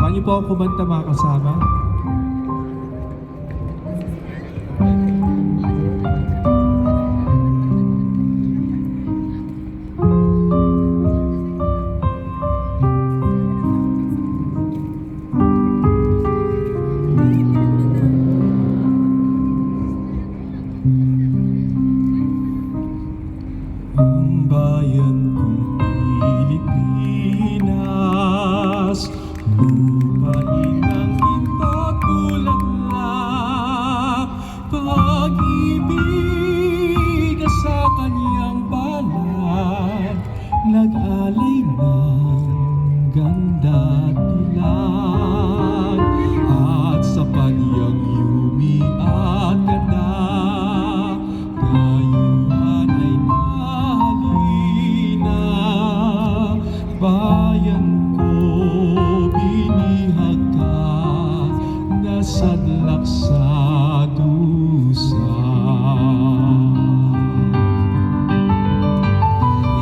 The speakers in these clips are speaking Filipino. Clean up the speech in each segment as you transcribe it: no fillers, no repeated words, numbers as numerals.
Saan niyo po ako kumanta mga kasama? Ang bayan kong Pilipinas, lupain ng ginto't bulaklak, pag-ibig sa kanyang balat, nag-alay ng ganda at dilag, at sa kanyang yumi at ganda, kayuhan ay nahalina. Bayan ko, binihag ka, nasadlak sa dusa.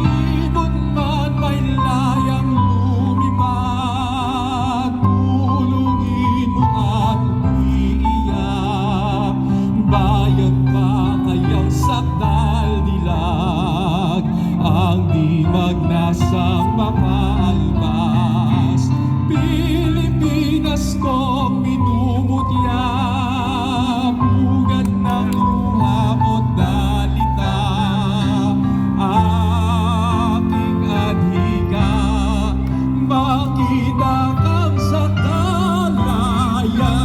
Ibon man may layang lumipad, tulungin mo at umiiyak. Bayan pa kayang sakdal dilag, ang dimag nasang mapaalpas. Pilipinas kong minumutya, pugad ng luha mo't dalita. Aking adhika, makita kang sa dalayan.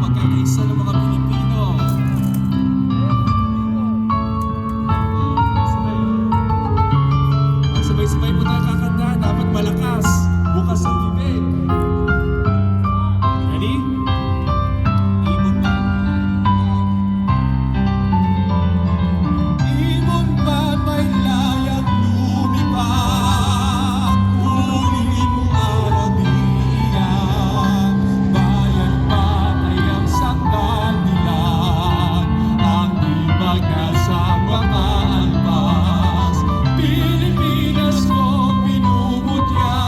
Pagkakaisa ng mga Pilipino. Ang sabay-sabay po tayo kakanta, dapat malakas, bukas ang bibig. Ready? Ibon man may layang lumipad, tulungin mo ang umiiyak. Bayan pa kayang sakdal dilag, ang dimag nasang mapaalpas. Pilipinas kong minumutya,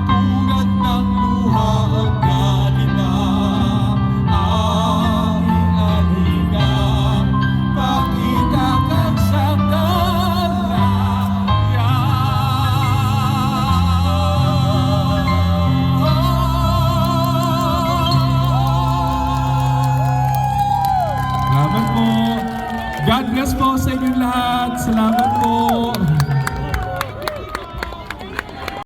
pugad ng luha ang galita. Aking adhika, pakita kang sa dalayan. Salamat po. God bless po sa inyong lahat. Salamat po.